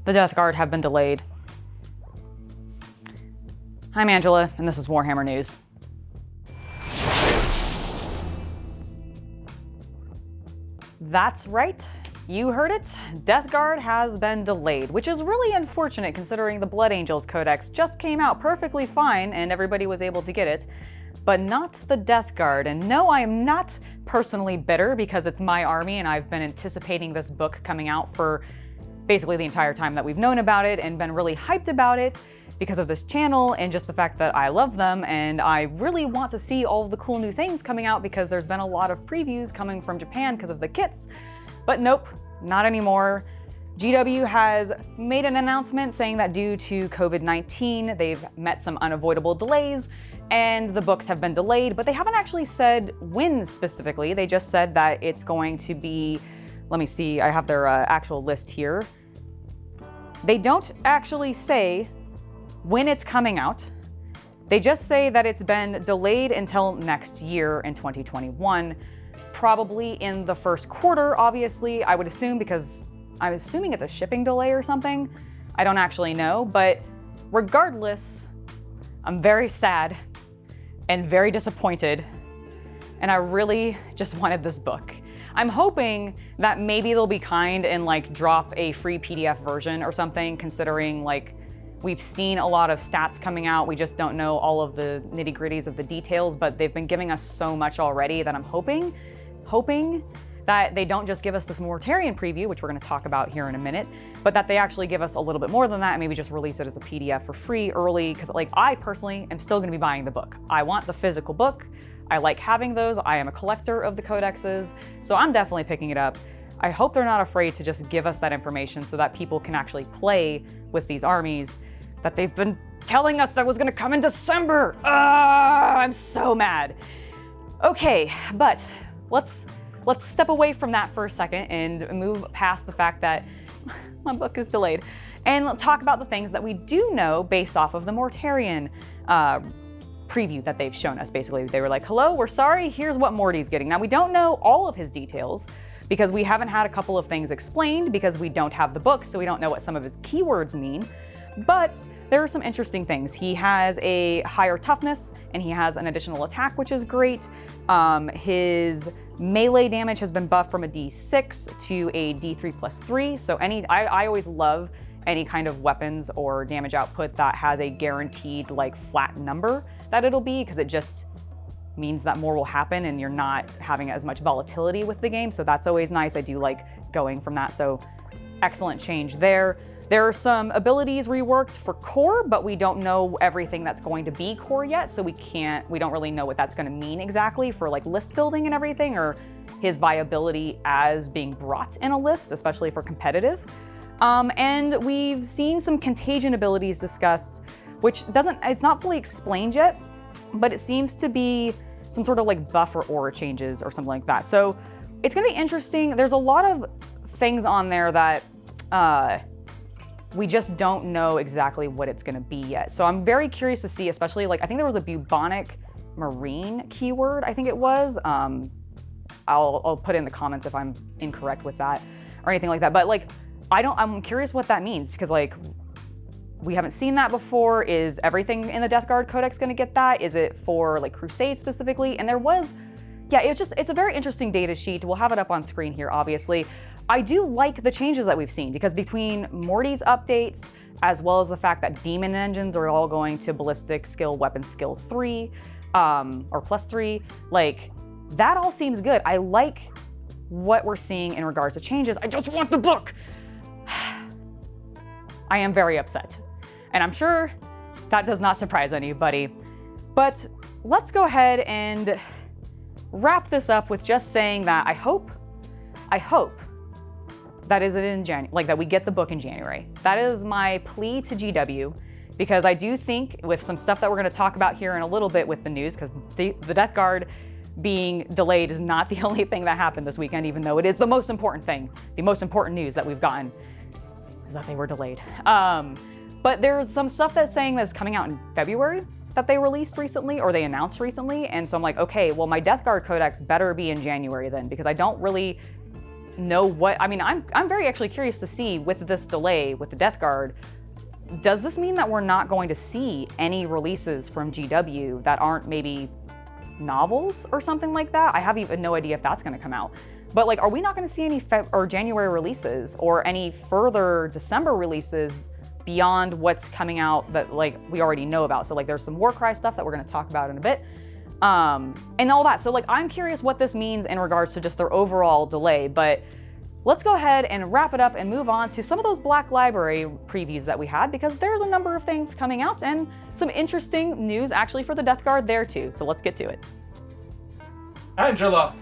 The Death Guard have been delayed. I'm Angela, and this is Warhammer News. That's right, you heard it. Death Guard has been delayed, which is really unfortunate considering the Blood Angels codex just came out perfectly fine and everybody was able to get it, but not the Death Guard. And no, I am not personally bitter because it's my army and I've been anticipating this book coming out for basically the entire time that we've known about it and been really hyped about it because of this channel and just the fact that I love them and I really want to see all of the cool new things coming out because there's been a lot of previews coming from Japan because of the kits. But nope, not anymore. GW has made an announcement saying that due to COVID-19, they've met some unavoidable delays and the books have been delayed, but they haven't actually said when specifically. They just said that it's going to be, let me see, I have their actual list here. They don't actually say when it's coming out. They just say that it's been delayed until next year in 2021, probably in the first quarter, obviously, I would assume, because I'm assuming it's a shipping delay or something. I don't actually know, but regardless, I'm very sad and very disappointed, and I really just wanted this book. I'm hoping that maybe they'll be kind and like drop a free PDF version or something, considering like we've seen a lot of stats coming out. We just don't know all of the nitty-gritties of the details, but they've been giving us so much already that I'm hoping that they don't just give us this Mortarion preview, which we're going to talk about here in a minute, but that they actually give us a little bit more than that and maybe just release it as a PDF for free early, because like I personally am still going to be buying the book. I want the physical book. I like having those. I am a collector of the codexes, so I'm definitely picking it up. I hope they're not afraid to just give us that information so that people can actually play with these armies that they've been telling us that was going to come in December. I'm so mad. Okay, but let's step away from that for a second and move past the fact that my book is delayed and talk about the things that we do know based off of the Mortarion preview that they've shown us. Basically, they were like, hello, we're sorry, here's what Morty's getting. Now, we don't know all of his details because we haven't had a couple of things explained because we don't have the book, so we don't know what some of his keywords mean. But there are some interesting things. He has a higher toughness and he has an additional attack, which is great. His melee damage has been buffed from a D6 to a D3+3. So I always love any kind of weapons or damage output that has a guaranteed like flat number that it'll be, because it just means that more will happen and you're not having as much volatility with the game. So that's always nice. I do like going from that. So excellent change there. There are some abilities reworked for core, but we don't know everything that's going to be core yet, so we don't really know what that's going to mean exactly for like list building and everything, or his viability as being brought in a list, especially for competitive. And we've seen some contagion abilities discussed, which it's not fully explained yet, but it seems to be some sort of like buff or aura changes or something like that. So it's going to be interesting. There's a lot of things on there that we just don't know exactly what it's going to be yet. So I'm very curious to see, especially like, I think there was a bubonic marine keyword, I think it was. I'll put it in the comments if I'm incorrect with that or anything like that. But like, I'm curious what that means, because like, we haven't seen that before. Is everything in the Death Guard Codex going to get that? Is it for like Crusade specifically? And there was, yeah, it's a very interesting data sheet. We'll have it up on screen here, obviously. I do like the changes that we've seen, because between Morty's updates, as well as the fact that demon engines are all going to ballistic skill, weapon skill 3, or +3, like, that all seems good. I like what we're seeing in regards to changes. I just want the book! I am very upset. And I'm sure that does not surprise anybody. But let's go ahead and wrap this up with just saying that I hope that is it in January, like that we get the book in January. That is my plea to GW, because I do think with some stuff that we're going to talk about here in a little bit with the news, because the Death Guard being delayed is not the only thing that happened this weekend, even though it is the most important thing. The most important news that we've gotten is that they were delayed. But there's some stuff that's saying that's coming out in February that they released recently, or they announced recently, and so I'm like, okay, well, my Death Guard Codex better be in January then, because I don't really know what, I mean, I'm very actually curious to see with this delay with the Death Guard, does this mean that we're not going to see any releases from GW that aren't maybe novels or something like that? I have even no idea if that's going to come out. But like, are we not going to see any January releases or any further December releases beyond what's coming out that like we already know about? So like there's some Warcry stuff that we're going to talk about in a bit. And all that. So like, I'm curious what this means in regards to just their overall delay, but let's go ahead and wrap it up and move on to some of those Black Library previews that we had, because there's a number of things coming out and some interesting news actually for the Death Guard there too. So let's get to it. Angela,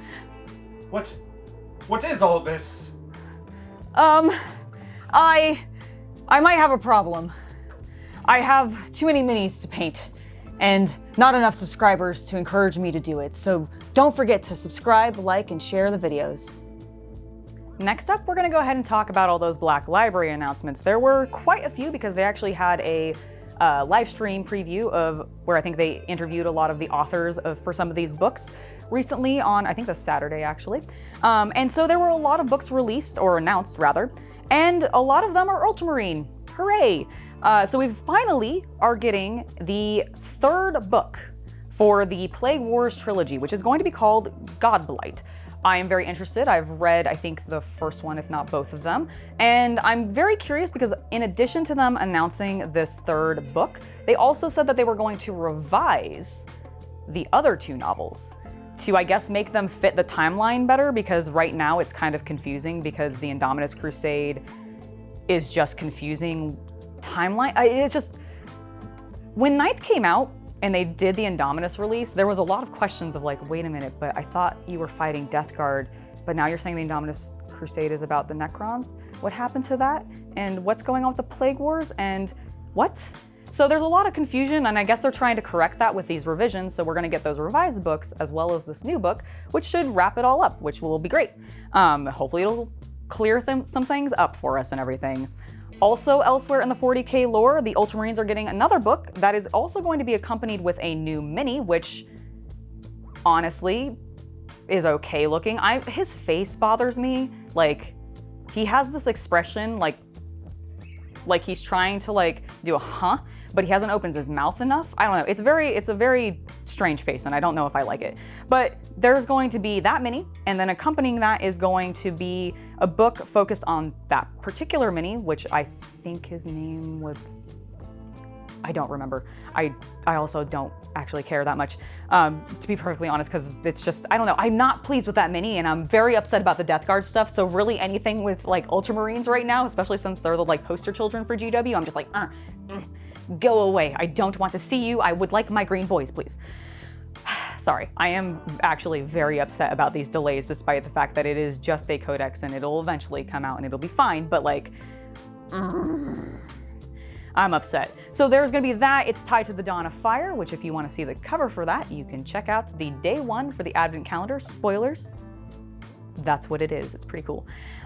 what is all this? I might have a problem. I have too many minis to paint and not enough subscribers to encourage me to do it. So don't forget to subscribe, like, and share the videos. Next up, we're gonna go ahead and talk about all those Black Library announcements. There were quite a few because they actually had a live stream preview of where I think they interviewed a lot of the authors for some of these books recently on, I think this Saturday actually. And so there were a lot of books released, or announced rather, and a lot of them are Ultramarine. Hooray! So we finally are getting the third book for the Plague Wars trilogy, which is going to be called Godblight. I am very interested. I've read, I think, the first one, if not both of them. And I'm very curious because in addition to them announcing this third book, they also said that they were going to revise the other two novels to, I guess, make them fit the timeline better, because right now it's kind of confusing because the Indominus Crusade is just confusing timeline. It's just, when Ninth came out, and they did the Indominus release, there was a lot of questions of like, wait a minute, but I thought you were fighting Death Guard, but now you're saying the Indominus Crusade is about the Necrons? What happened to that? And what's going on with the Plague Wars? And what? So there's a lot of confusion, and I guess they're trying to correct that with these revisions, so we're gonna get those revised books as well as this new book, which should wrap it all up, which will be great. Hopefully it'll clear some things up for us and everything. Also, elsewhere in the 40k lore, the Ultramarines are getting another book that is also going to be accompanied with a new mini, which honestly is okay looking. His face bothers me. Like, he has this expression like he's trying to like do a huh, but he hasn't opened his mouth enough. I don't know. It's a very strange face, and I don't know if I like it. But there's going to be that mini, and then accompanying that is going to be a book focused on that particular mini, which I think his name was, I don't remember. I also don't actually care that much, to be perfectly honest, because it's just, I don't know. I'm not pleased with that mini, and I'm very upset about the Death Guard stuff. So really anything with like Ultramarines right now, especially since they're the like poster children for GW, I'm just like, go away. I don't want to see you. I would like my green boys, please. Sorry, I am actually very upset about these delays, despite the fact that it is just a codex and it'll eventually come out and it'll be fine, but like, I'm upset. So there's gonna be that. It's tied to the Dawn of Fire, which if you wanna see the cover for that, you can check out the day one for the Advent calendar. Spoilers. That's what it is. It's pretty cool.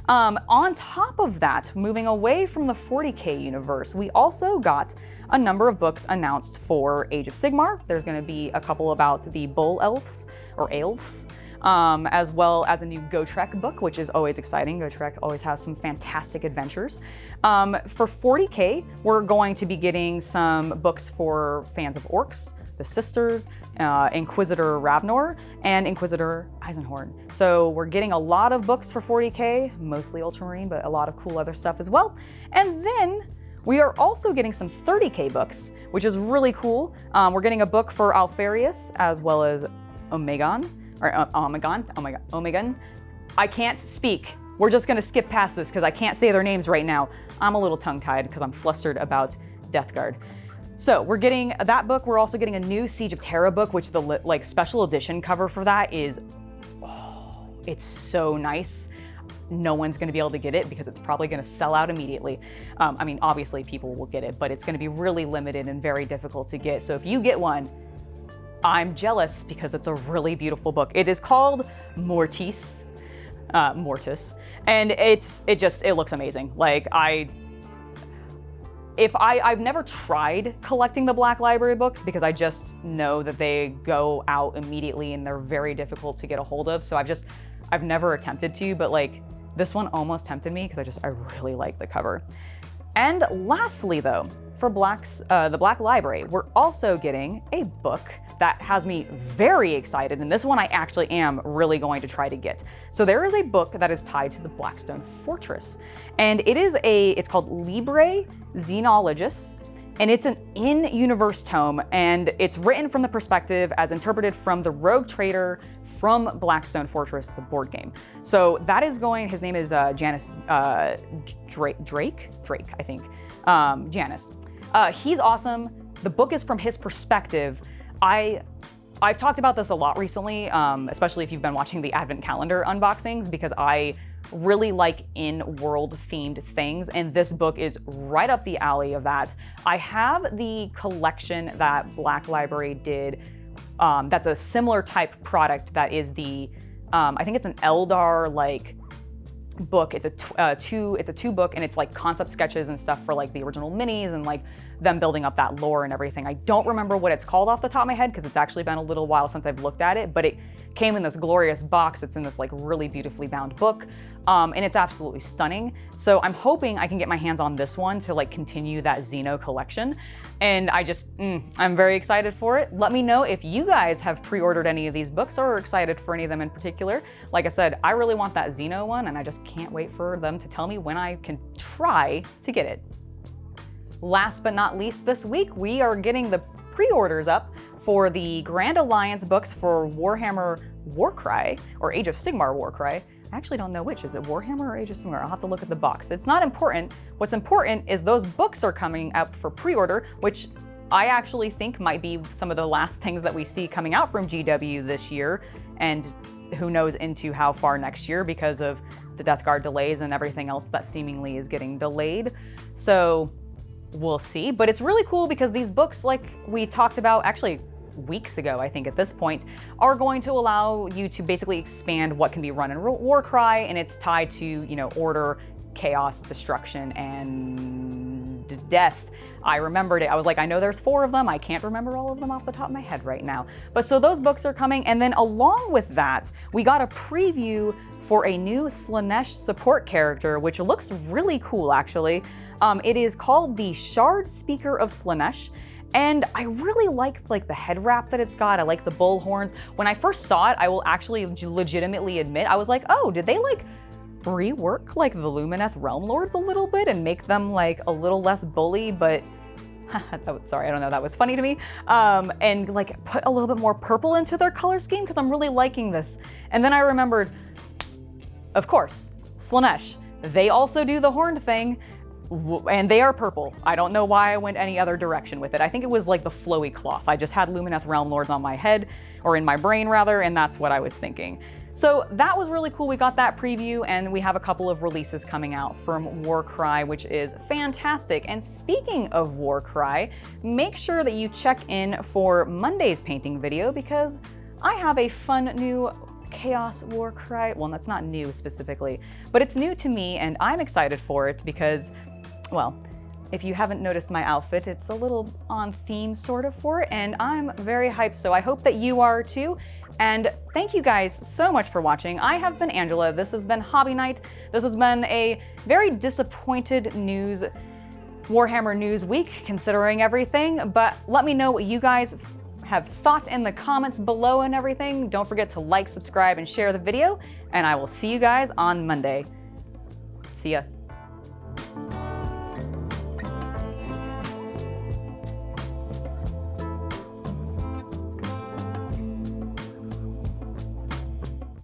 On top of that, moving away from the 40k universe, we also got a number of books announced for Age of Sigmar. There's going to be a couple about the Bull Elves, or Elves, as well as a new Gotrek book, which is always exciting. Gotrek always has some fantastic adventures. For 40k, we're going to be getting some books for fans of Orks, the Sisters, Inquisitor Ravnor, and Inquisitor Eisenhorn. So we're getting a lot of books for 40k, mostly Ultramarine, but a lot of cool other stuff as well. And then we are also getting some 30k books, which is really cool. We're getting a book for Alfarius, as well as Omegon, or Omegon. I can't speak. We're just gonna skip past this because I can't say their names right now. I'm a little tongue-tied because I'm flustered about Death Guard. So we're getting that book. We're also getting a new Siege of Terra book, which the like special edition cover for that is, oh, it's so nice. No one's gonna be able to get it because it's probably gonna sell out immediately. I mean, obviously people will get it, but it's gonna be really limited and very difficult to get. So if you get one, I'm jealous because it's a really beautiful book. It is called Mortis, and it looks amazing. Like I've never tried collecting the Black Library books because I just know that they go out immediately and they're very difficult to get a hold of. So I've never attempted to, but like This one almost tempted me because I really like the cover. And lastly though, for the Black Library, we're also getting a book that has me very excited, and this one I actually am really going to try to get. So there is a book that is tied to the Blackstone Fortress, and it's called Libre Xenologus, and it's an in-universe tome, and it's written from the perspective as interpreted from the rogue trader from Blackstone Fortress, the board game. So that is his name is Janus Drake, I think. Janus. He's awesome. The book is from his perspective. I've talked about this a lot recently, especially if you've been watching the Advent Calendar unboxings, because I really like in-world themed things, and this book is right up the alley of that. I have the collection that Black Library did, that's a similar type product that is the, I think it's an Eldar like book. It's a two book, and it's like concept sketches and stuff for like the original minis and like them building up that lore and everything. I don't remember what it's called off the top of my head because it's actually been a little while since I've looked at it, but it came in this glorious box. It's in this like really beautifully bound book, and it's absolutely stunning. So I'm hoping I can get my hands on this one to like continue that Xeno collection. And I'm very excited for it. Let me know if you guys have pre-ordered any of these books or are excited for any of them in particular. Like I said, I really want that Xeno one, and I just can't wait for them to tell me when I can try to get it. Last but not least, this week we are getting the pre-orders up for the Grand Alliance books for Warhammer Warcry, or Age of Sigmar Warcry. I actually don't know which. Is it Warhammer or Age of Sigmar? I'll have to look at the box. It's not important. What's important is those books are coming up for pre-order, which I actually think might be some of the last things that we see coming out from GW this year, and who knows into how far next year because of the Death Guard delays and everything else that seemingly is getting delayed. So we'll see, but it's really cool because these books, like we talked about actually weeks ago, I think at this point, are going to allow you to basically expand what can be run in Warcry, and it's tied to, you know, order, chaos, destruction, and death. I remembered it. I was like, I know there's 4 of them. I can't remember all of them off the top of my head right now. But so those books are coming, and then along with that, we got a preview for a new Slaanesh support character, which looks really cool, actually. It is called the Shard Speaker of Slaanesh. And I really like the head wrap that it's got. I like the bull horns. When I first saw it, I will actually legitimately admit, I was like, oh, did they like rework like the Lumineth Realm Lords a little bit and make them like a little less bully, but sorry, I don't know, that was funny to me. And like put a little bit more purple into their color scheme because I'm really liking this. And then I remembered, of course, Slaanesh, they also do the horned thing. And they are purple. I don't know why I went any other direction with it. I think it was like the flowy cloth. I just had Lumineth Realm Lords on my head, or in my brain rather, and that's what I was thinking. So that was really cool. We got that preview, and we have a couple of releases coming out from Warcry, which is fantastic. And speaking of Warcry, make sure that you check in for Monday's painting video because I have a fun new Chaos Warcry. Well, that's not new specifically, but it's new to me, and I'm excited for it because, well, if you haven't noticed my outfit, it's a little on theme sort of for it, and I'm very hyped, so I hope that you are too. And thank you guys so much for watching. I have been Angela. This has been Hobby Night. This has been a very disappointed Warhammer news week, considering everything, but let me know what you guys have thought in the comments below and everything. Don't forget to like, subscribe, and share the video, and I will see you guys on Monday. See ya.